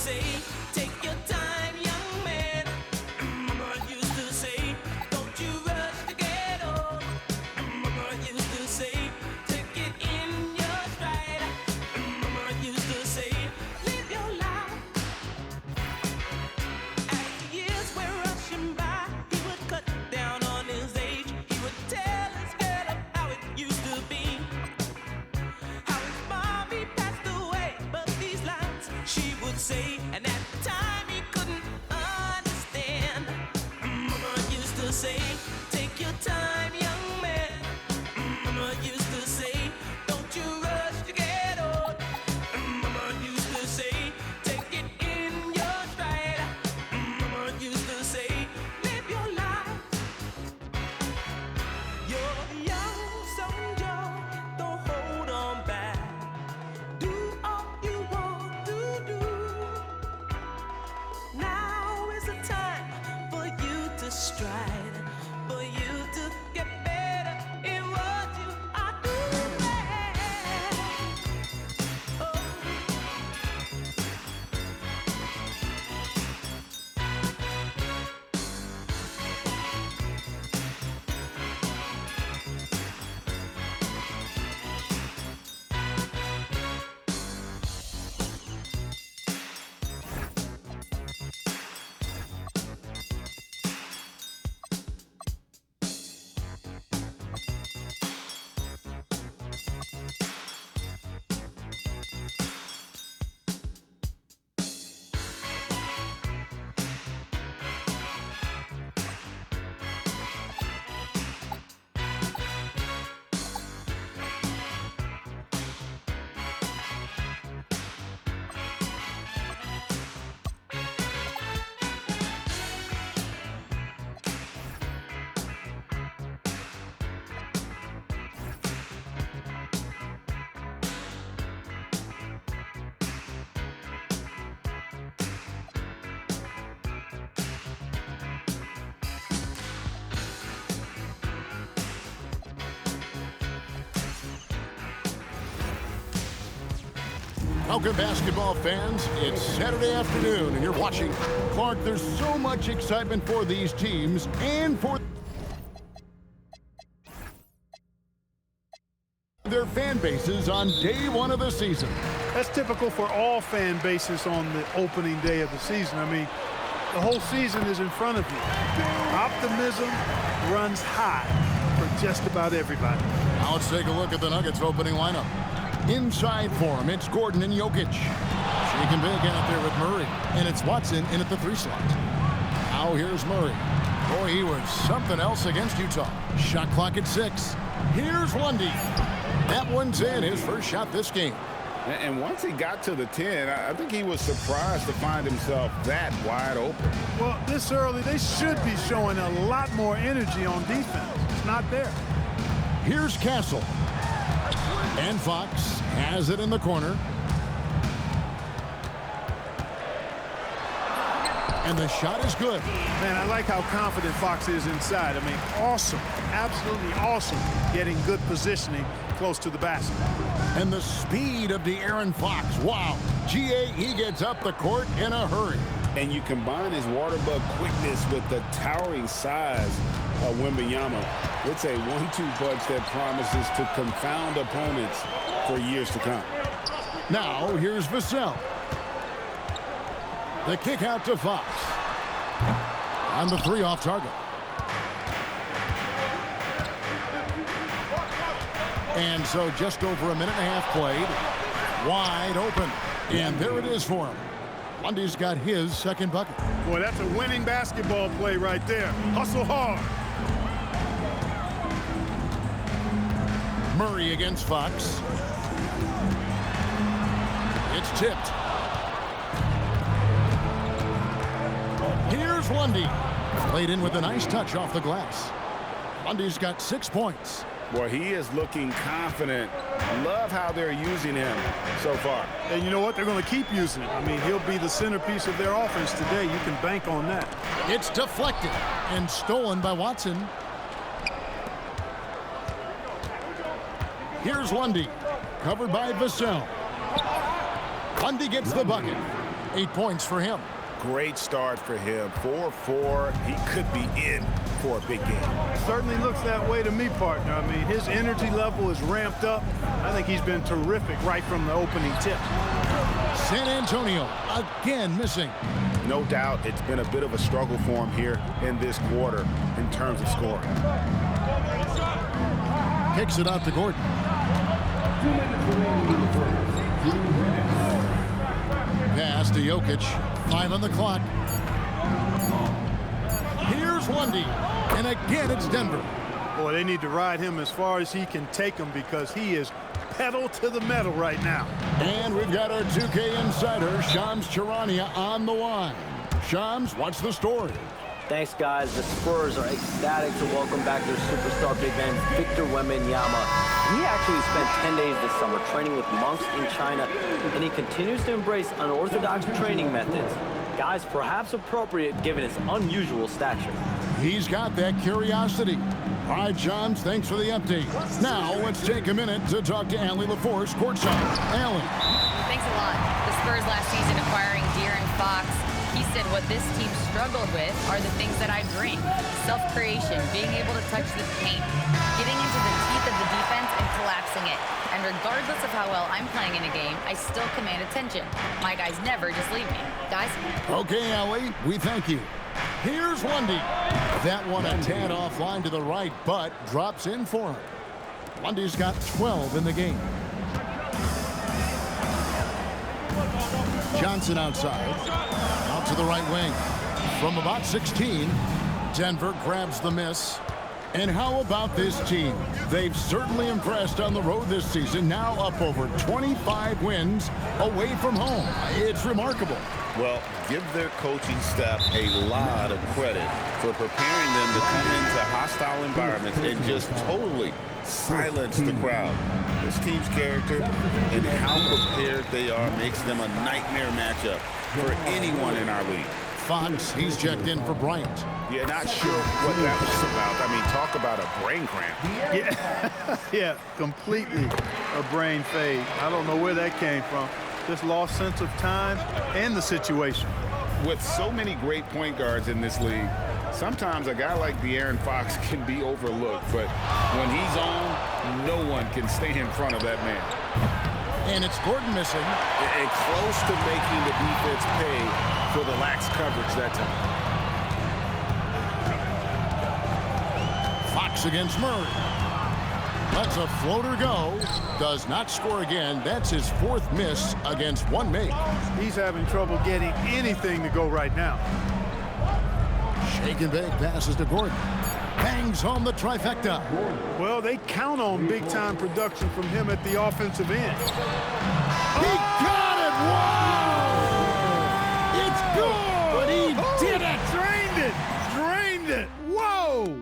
say, take your time, young man. Mama used to say, don't you rush to get old. Mama used to say, take it in your stride. Mama used to say, live your life. As the years were rushing by, he would cut down on his age. He would tell his girl of how it used to be. How his mommy passed away, but these lines she would say, and at the time he couldn't understand. Mama used to say, take your time, young man. Mama used to say, don't you rush to get old. Mama used to say, take it in your stride. Mama used to say, live your life. You're young, so enjoy, don't hold on back. Do all you want to do. Now is the time for you to stride, for you to get better in what you are doing. Oh. Welcome, basketball fans. It's Saturday afternoon, and you're watching. Clark, there's so much excitement for these teams and for their fan bases on day one of the season. That's typical for all fan bases on the opening day of the season. I mean, the whole season is in front of you. Optimism runs high for just about everybody. Now let's take a look at the Nuggets opening lineup. Inside for him, it's Gordon and Jokic. Shaking big out there with Murray. And it's Watson in at the 3 slot. Now here's Murray. Boy, he was something else against Utah. Shot clock at 6. Here's Lundy. That one's in, his first shot this game. And once he got to the 10, I think he was surprised to find himself that wide open. Well, this early, they should be showing a lot more energy on defense. It's not there. Here's Castle. And Fox has it in the corner. And the shot is good. Man, I like how confident Fox is inside. I mean, awesome, absolutely awesome, getting good positioning close to the basket. And the speed of De'Aaron Fox. Wow. GA, he gets up the court in a hurry. And you combine his water bug quickness with the towering size of Wembanyama. It's a 1-2 punch that promises to confound opponents for years to come. Now, here's Vassell. The kick out to Fox. On the 3 off target. And so just over a minute and a half played. Wide open. And there it is for him. Lundy's got his second bucket. Boy, that's a winning basketball play right there. Hustle hard. Murray against Fox. It's tipped. Here's Lundy. Played in with a nice touch off the glass. Lundy's got 6 points. Boy, he is looking confident. Love how they're using him so far. And you know what? They're going to keep using him. I mean, he'll be the centerpiece of their offense today. You can bank on that. It's deflected and stolen by Watson. Here's Lundy, covered by Vassell. Lundy gets the bucket, 8 points for him. Great start for him. 4-4. He could be in for a big game. Certainly looks that way to me, partner. I mean, his energy level is ramped up. I think he's been terrific right from the opening tip. San Antonio again missing. No doubt it's been a bit of a struggle for him here in this quarter in terms of scoring. Kicks it out to Gordon. Pass to Jokic. 5 on the clock. Here's Lundy. And again, it's Denver. Boy, they need to ride him as far as he can take him because he is pedal to the metal right now. And we've got our 2K insider, Shams Charania, on the line. Shams, what's the story? Thanks, guys. The Spurs are ecstatic to welcome back their superstar big man, Victor Wembanyama. He actually spent 10 days this summer training with monks in China, and he continues to embrace unorthodox training methods. Guys, perhaps appropriate given his unusual stature. He's got that curiosity. All right, Shams, thanks for the update. Now, let's take a minute to talk to Allie LaForce, courtside. Allie. Thanks a lot. The Spurs last season acquiring De'Aaron Fox. He said what this team struggled with are the things that I dream. Self-creation, being able to touch the paint, getting into the teeth of the defense and collapsing it. And regardless of how well I'm playing in a game, I still command attention. My guys never just leave me. Guys? Okay, Allie, we thank you. Here's Lundy. That one a tad offline to the right, but drops in for him. Lundy's got 12 in the game. Johnson outside. Out to the right wing. From about 16, Denver grabs the miss. And how about this team? They've certainly impressed on the road this season, now up over 25 wins away from home. It's remarkable. Well, give their coaching staff a lot of credit for preparing them to come into hostile environments and just totally silence the crowd. This team's character and how prepared they are makes them a nightmare matchup for anyone in our league. Fox, he's checked in for Bryant. Yeah, not sure what that was about. I mean, talk about a brain cramp. Yeah, yeah, completely a brain fade. I don't know where that came from. Just lost sense of time and the situation. With so many great point guards in this league, sometimes a guy like De'Aaron Fox can be overlooked, but when he's on, no one can stay in front of that man. And it's Gordon missing. And close to making the defense pay for the lax coverage that time. Fox against Murray. Lets a floater go. Does not score again. That's his 4th miss against one make. He's having trouble getting anything to go right now. Shake and bake passes to Gordon. Bangs home the trifecta. Well, they count on big-time production from him at the offensive end. He got it! Whoa! It's good! He did it! Drained it! Drained it! Whoa!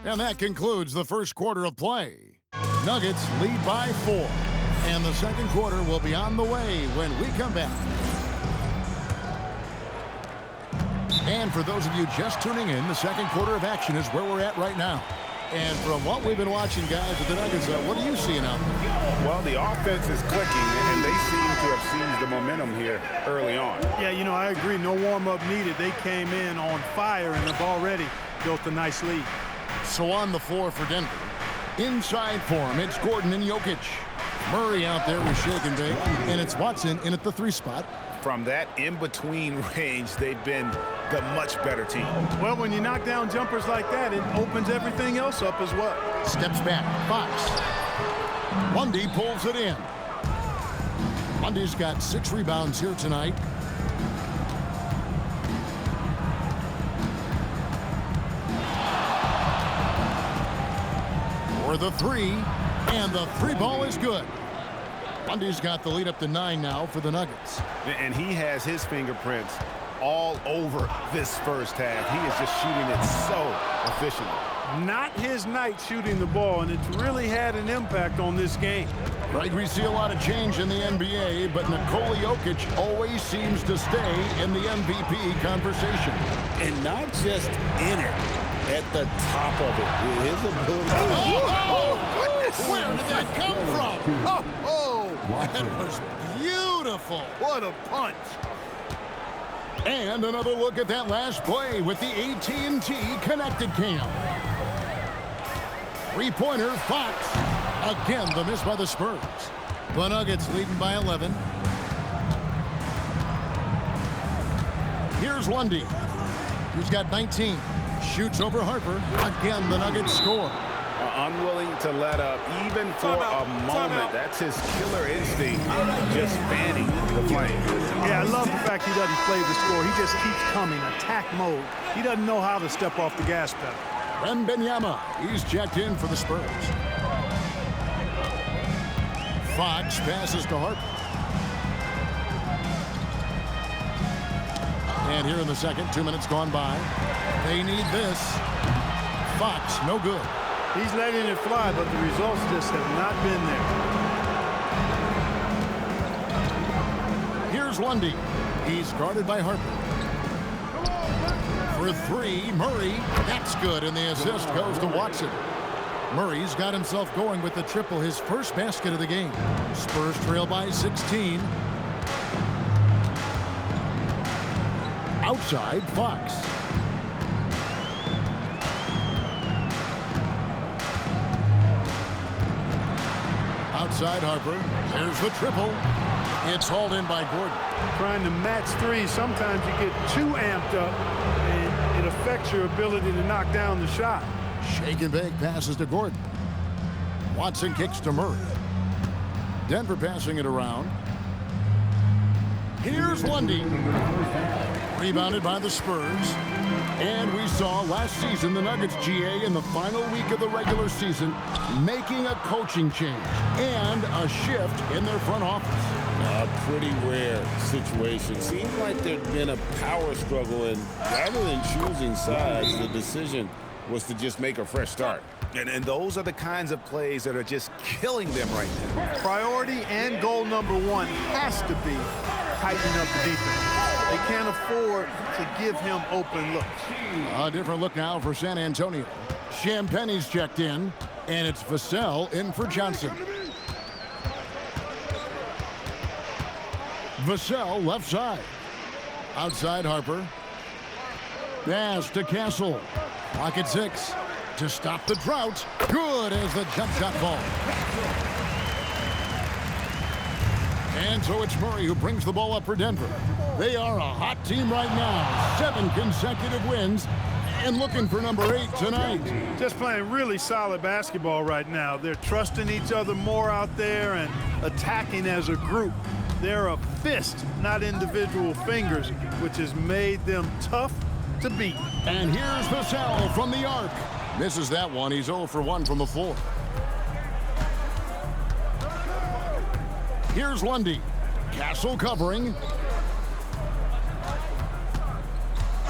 And that concludes the first quarter of play. Nuggets lead by 4. And the second quarter will be on the way when we come back. And for those of you just tuning in, the second quarter of action is where we're at right now. And from what we've been watching, guys, with the Nuggets, what are you seeing out there? Well, the offense is clicking, and they seem to have seized the momentum here early on. Yeah, you know, I agree. No warm-up needed. They came in on fire and have already built a nice lead. So on the floor for Denver. Inside for him, it's Gordon and Jokic. Murray out there with shake and bake, and it's Watson in at the 3 spot. From that in-between range, they've been the much better team. Well, when you knock down jumpers like that, it opens everything else up as well. Steps back, Fox. Lundy pulls it in. Lundy's got 6 rebounds here tonight. For the 3, and the 3 ball is good. Lundy's got the lead up to 9 now for the Nuggets. And he has his fingerprints all over this first half. He is just shooting it so efficiently. Not his night shooting the ball, and it's really had an impact on this game. Right, we see a lot of change in the NBA, but Nikola Jokic always seems to stay in the MVP conversation. And not just in it, at the top of it. His ability. Where did that come from? That was beautiful. What a punch. And another look at that last play with the AT&T Connected Cam. Three-pointer, Fox. Again, the miss by the Spurs. The Nuggets leading by 11. Here's Lundy, who's got 19. Shoots over Harper. Again, the Nuggets score. Unwilling to let up even for a moment. That's his killer instinct, just fanning the flame. Yeah, I love the fact he doesn't play the score. He just keeps coming, attack mode. He doesn't know how to step off the gas pedal. Wembanyama, he's checked in for the Spurs. Fox passes to Harper. And here in the second, 2 minutes gone by. They need this. Fox, no good. He's letting it fly, but the results just have not been there. Here's Lundy. He's guarded by Harper. For three, Murray. That's good, and the assist goes to Watson. Murray's got himself going with the triple, his first basket of the game. Spurs trail by 16. Outside, Fox. Outside Harper. There's the triple. It's hauled in by Gordon. Trying to match three, sometimes you get too amped up, and it affects your ability to knock down the shot. Shake and bake passes to Gordon. Watson kicks to Murray. Denver passing it around. Here's Lundy. Rebounded by the Spurs. And we saw last season the Nuggets, GA, in the final week of the regular season, making a coaching change and a shift in their front office. A pretty rare situation. Seems like there'd been a power struggle, and rather than choosing sides, the decision was to just make a fresh start. And those are the kinds of plays that are just killing them right now. Priority and goal number one has to be tightening up the defense. They can't afford to give him open looks. A different look now for San Antonio. Champagne's checked in, and it's Vassell in for Johnson. Vassell left side. Outside Harper. Pass to Castle. Clock at 6. To stop the drought. Good as the jump shot falls. And so it's Murray who brings the ball up for Denver. They are a hot team right now. 7 consecutive wins and looking for number 8 tonight. Just playing really solid basketball right now. They're trusting each other more out there and attacking as a group. They're a fist, not individual fingers, which has made them tough to beat. And here's Vassell from the arc. Misses that one. He's 0 for 1 from the floor. Here's Lundy. Castle covering.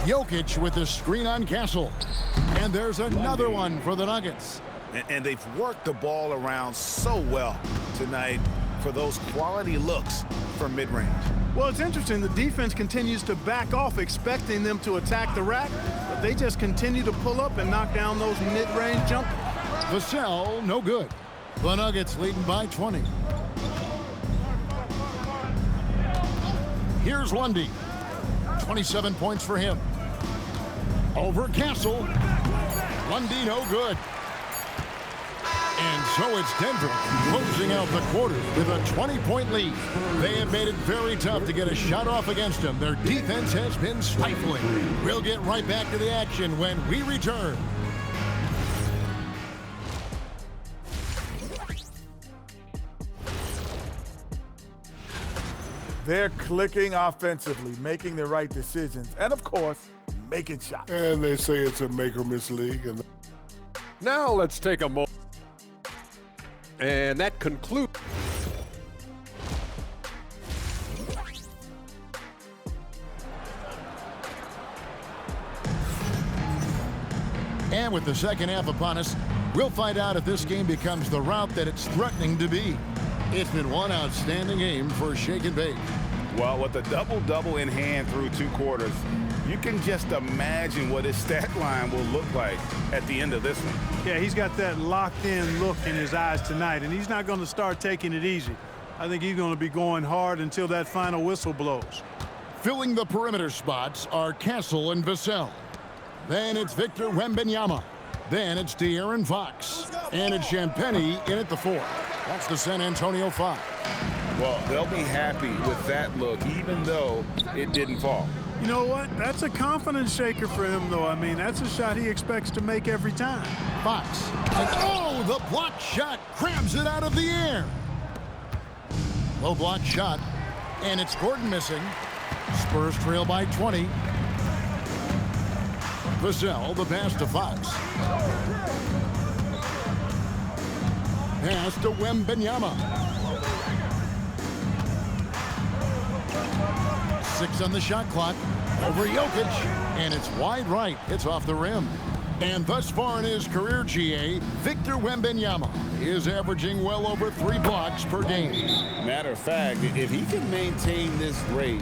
Jokic with the screen on Castle. And there's another one for the Nuggets. And they've worked the ball around so well tonight for those quality looks from mid-range. Well, it's interesting. The defense continues to back off, expecting them to attack the rack, but they just continue to pull up and knock down those mid-range jumpers. Vassell, no good. The Nuggets leading by 20. Here's Lundy. 27 points for him. Over Castle. Lundy, no good. And so it's Denver closing out the quarter with a 20-point lead. They have made it very tough to get a shot off against them. Their defense has been stifling. We'll get right back to the action when we return. They're clicking offensively, making the right decisions, and of course, making shots. And they say it's a make-or-miss league. And now let's take a moment. And that concludes. And with the second half upon us, we'll find out if this game becomes the rout that it's threatening to be. It's been one outstanding game for Shake and Bake. Well, with a double-double in hand through 2 quarters, you can just imagine what his stat line will look like at the end of this one. Yeah, he's got that locked-in look in his eyes tonight, and he's not going to start taking it easy. I think he's going to be going hard until that final whistle blows. Filling the perimeter spots are Castle and Vassell. Then it's Victor Wembanyama. Then it's De'Aaron Fox. And it's Champagnie in at the 4. That's the San Antonio 5. Well, they'll be happy with that look, even though it didn't fall. You know what? That's a confidence shaker for him, though. I mean, that's a shot he expects to make every time. Fox. And oh, the block shot grabs it out of the air. Low block shot. And it's Gordon missing. Spurs trail by 20. Vassell, the pass to Fox. Pass to Wembanyama. 6 on the shot clock. Over Jokic. And it's wide right. It's off the rim. And thus far in his career, GA, Victor Wembanyama is averaging well over 3 blocks per game. Matter of fact, if he can maintain this rate,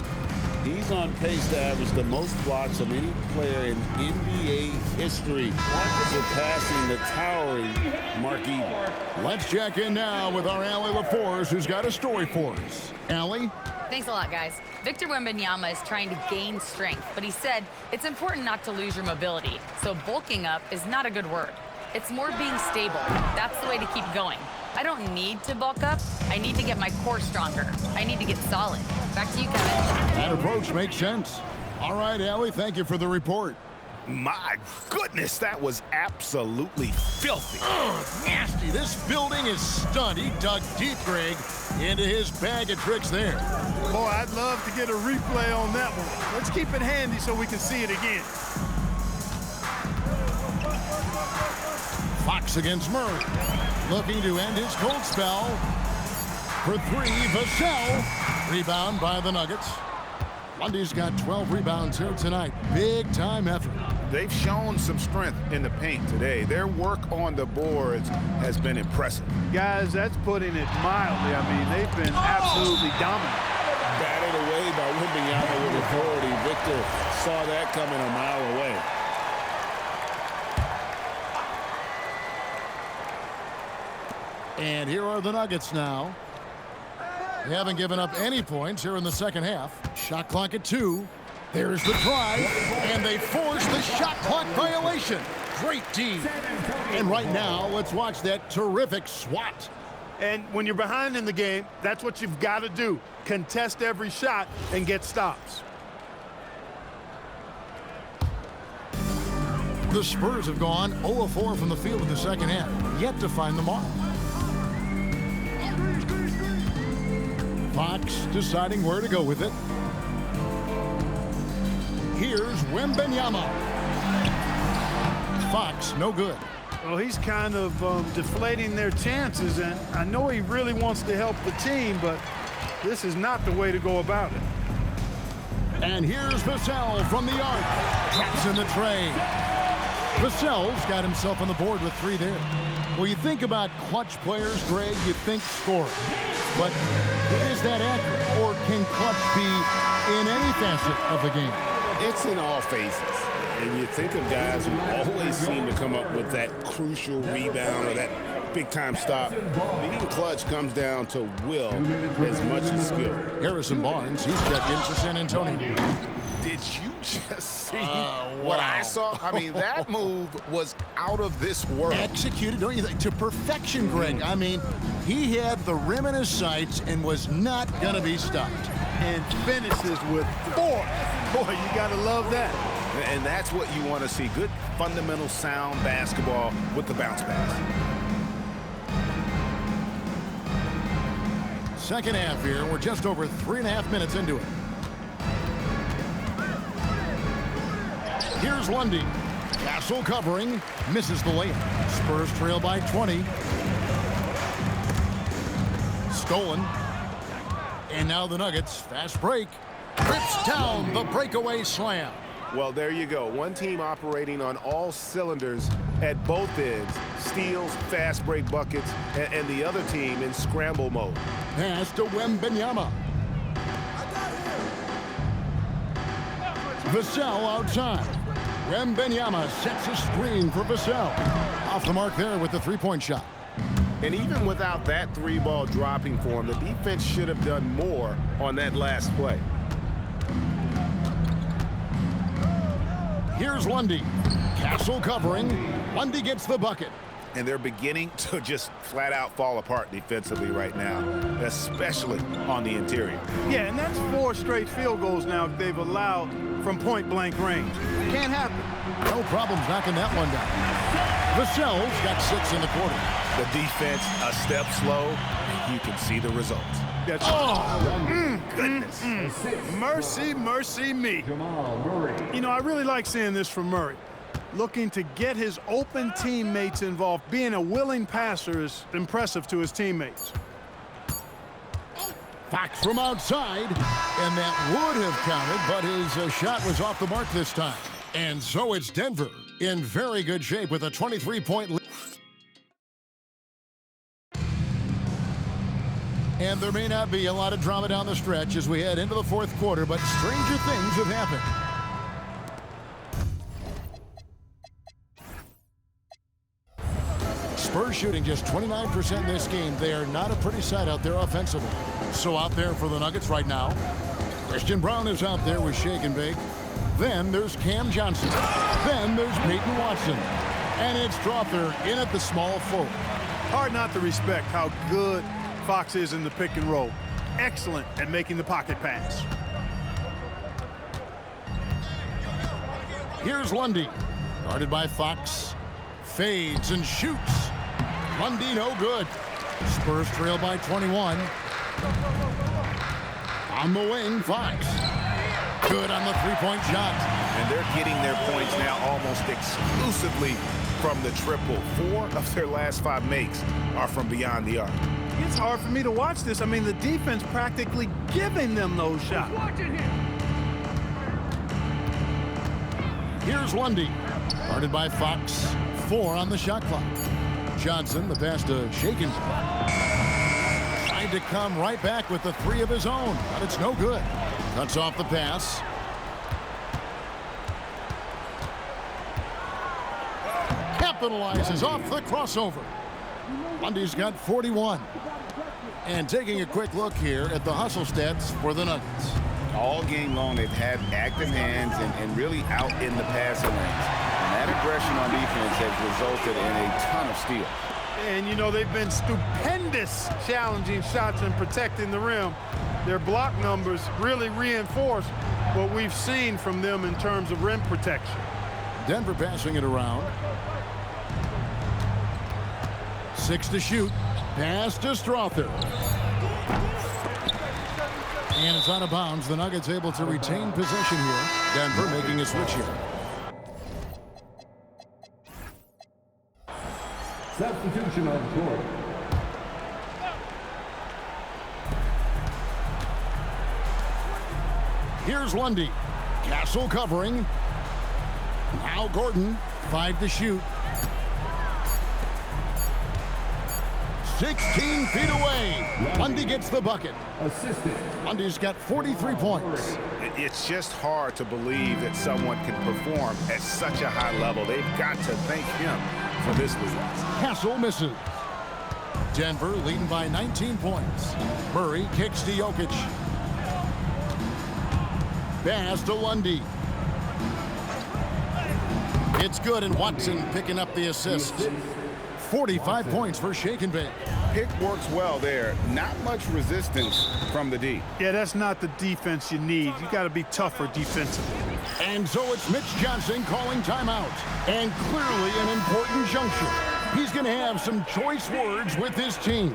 he's on pace to average the most blocks of any player in NBA history, surpassing the towering Mark Eaton. Let's check in now with our Allie LaForce, who's got a story for us. Allie? Thanks a lot, guys. Victor Wembanyama is trying to gain strength, but he said it's important not to lose your mobility. So bulking up is not a good word. It's more being stable. That's the way to keep going. I don't need to bulk up. I need to get my core stronger. I need to get solid. Back to you, Kevin. That approach makes sense. All right, Allie, thank you for the report. My goodness, that was absolutely filthy. Oh, nasty. This building is stunned. He dug deep, Greg, into his bag of tricks there. Boy, I'd love to get a replay on that one. Let's keep it handy so we can see it again. Fox against Murray. Looking to end his cold spell. For 3, Vassell. Rebound by the Nuggets. Lundy's got 12 rebounds here tonight. Big time effort. They've shown some strength in the paint today. Their work on the boards has been impressive. Guys, that's putting it mildly. I mean, they've been absolutely dominant. Batted away by Wembanyama with authority. Victor saw that coming a mile away. And here are the Nuggets now. They haven't given up any points here in the second half. Shot clock at 2. There's the try, and they force the shot clock violation. Great D. And right now, let's watch that terrific swat. And when you're behind in the game, that's what you've got to do. Contest every shot and get stops. The Spurs have gone 0 of 4 from the field in the second half, yet to find the mark. Fox deciding where to go with it. Here's Wembanyama. Fox, no good. Well, he's kind of deflating their chances, and I know he really wants to help the team, but this is not the way to go about it. And here's Vassell from the arc. Traps in the tray. Vassell's got himself on the board with 3 there. Well, you think about clutch players, Greg, you think scoring. But is that accurate, or can clutch be in any facet of the game? It's in all phases. And you think of guys who always seem to come up with that crucial rebound or that big-time stop. Being clutch comes down to will as much as skill. Harrison Barnes, he's checked in for San Antonio. Did you just see wow. what I saw? I mean, that move was out of this world. Executed, don't you think, to perfection, Greg. I mean, he had the rim in his sights and was not going to be stopped. And finishes with 4. Boy, you got to love that. And that's what you want to see. Good, fundamental, sound basketball with the bounce pass. Second half here. We're just over 3.5 minutes into it. Here's Lundy. Castle covering. Misses the layup. Spurs trail by 20. Stolen. And now the Nuggets. Fast break. Rips down the breakaway slam. Well, there you go. One team operating on all cylinders at both ends. Steals, fast break buckets, and the other team in scramble mode. Pass to Wembanyama. Vassell outside. Wembanyama sets a screen for Vassell. Off the mark there with the three-point shot. And even without that 3-ball dropping for him, the defense should have done more on that last play. Here's Lundy. Castle covering. Lundy gets the bucket. And they're beginning to just flat out fall apart defensively right now, especially on the interior. Yeah, and that's 4 straight field goals now they've allowed from point-blank range. Can't happen. No problems knocking that one down. Vassell's got 6 in the quarter. The defense a step slow, and you can see the results. That's Goodness. Mercy, mercy me. You know, I really like seeing this from Murray. Looking to get his open teammates involved. Being a willing passer is impressive to his teammates. Fox from outside, and that would have counted, but his shot was off the mark this time. And so it's Denver in very good shape with a 23-point lead. And there may not be a lot of drama down the stretch as we head into the fourth quarter, but stranger things have happened. Spurs shooting just 29% in this game. They are not a pretty sight out there offensively. So out there for the Nuggets right now, Christian Braun is out there with shake and bake. Then there's Cam Johnson. Then there's Peyton Watson. And it's Strawther in at the small forward. Hard not to respect how good Fox is in the pick and roll. Excellent at making the pocket pass. Here's Lundy. Guarded by Fox. Fades and shoots. Lundy no good. Spurs trail by 21. On the wing, Fox. Good on the three-point shot. And they're getting their points now almost exclusively from the triple. 4 of their last 5 makes are from beyond the arc. It's hard for me to watch this. I mean, the defense practically giving them those shots. Here's Lundy. Guarded by Fox. 4 on the shot clock. Johnson, the pass to Shakin. Tried to come right back with the 3 of his own, but it's no good. Cuts off the pass. Capitalizes off the crossover. Lundy's got 41. And taking a quick look here at the hustle stats for the Nuggets. All game long, they've had active hands and really out in the passing lanes. And that aggression on defense has resulted in a ton of steals. And, you know, they've been stupendous challenging shots and protecting the rim. Their block numbers really reinforce what we've seen from them in terms of rim protection. Denver passing it around. 6 to shoot. Pass to Strawther. And it's out of bounds. The Nuggets able to retain possession here. Denver making a switch here. Substitution of Jordan. Here's Lundy. Castle covering. Now Gordon. 5 to shoot. 16 feet away. Lundy gets the bucket. Assistant. Lundy's got 43 points. It's just hard to believe that someone can perform at such a high level. They've got to thank him for this lead. Castle misses. Denver leading by 19 points. Murray kicks to Jokic. Pass to Lundy. It's good, and Watson picking up the assist. 45 points for Shake and Bake. Pick works well there. Not much resistance from the D. Yeah, that's not the defense you need. You got to be tougher defensively. And so it's Mitch Johnson calling timeout. And clearly an important juncture. He's going to have some choice words with his team.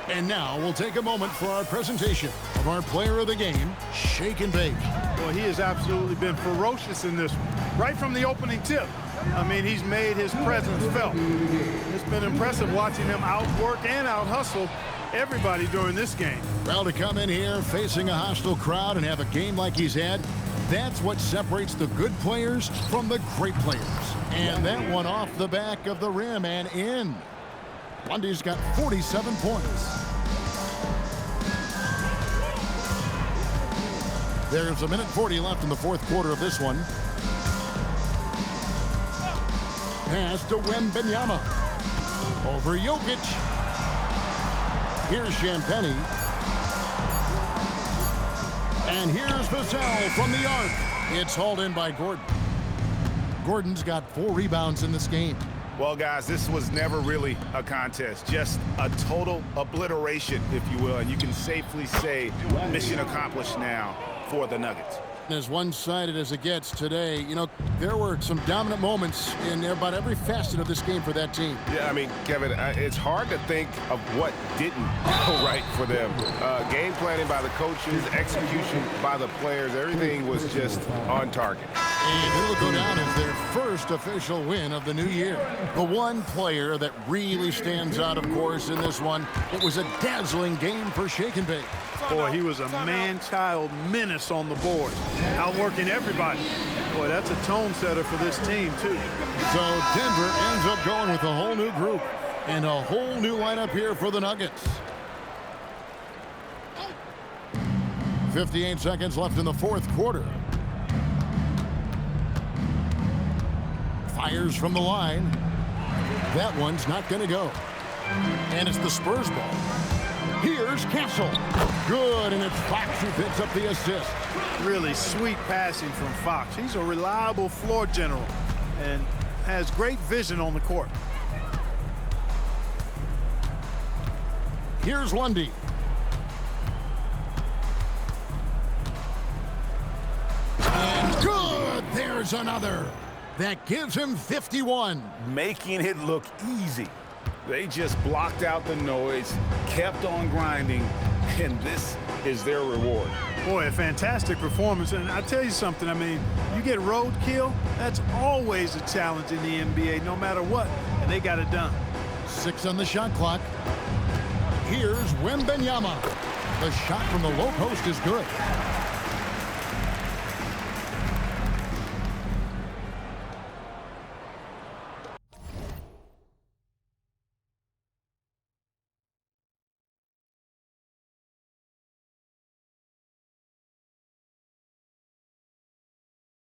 And now we'll take a moment for our presentation of our player of the game, Shake and Bake. Well, he has absolutely been ferocious in this one. Right from the opening tip. I mean, he's made his presence felt. It's been impressive watching him outwork and out-hustle everybody during this game. Well, to come in here facing a hostile crowd and have a game like he's had, that's what separates the good players from the great players. And that one off the back of the rim and in. Lundy's got 47 points. There's a minute 40 left in the fourth quarter of this one. Pass to Wembanyama. Over Jokic. Here's Champagnie. And here's Vassell from the arc. It's hauled in by Gordon. Gordon's got 4 rebounds in this game. Well, guys, this was never really a contest, just a total obliteration, if you will, and you can safely say mission accomplished now for the Nuggets. As one-sided as it gets today, you know, there were some dominant moments in about every facet of this game for that team. Yeah, I mean, Kevin, it's hard to think of what didn't go right for them. Game planning by the coaches, execution by the players, everything was just on target. And it'll go down as their first official win of the new year. The one player that really stands out, of course, in this one, it was a dazzling game for Shake and Bake. Boy, he was a man-child menace on the board, outworking everybody. Boy, that's a tone setter for this team, too. So Denver ends up going with a whole new group and a whole new lineup here for the Nuggets. 58 seconds left in the fourth quarter. Fires from the line. That one's not going to go. And it's the Spurs ball. Here's Castle. Good, and it's Fox who picks up the assist. Really sweet passing from Fox. He's a reliable floor general and has great vision on the court. Here's Lundy. And good! There's another. That gives him 51. Making it look easy. They just blocked out the noise, kept on grinding, and this is their reward. Boy, a fantastic performance. And I'll tell you something, I mean, you get roadkill, that's always a challenge in the NBA, no matter what, and they got it done. 6 on the shot clock. Here's Wembanyama. The shot from the low post is good.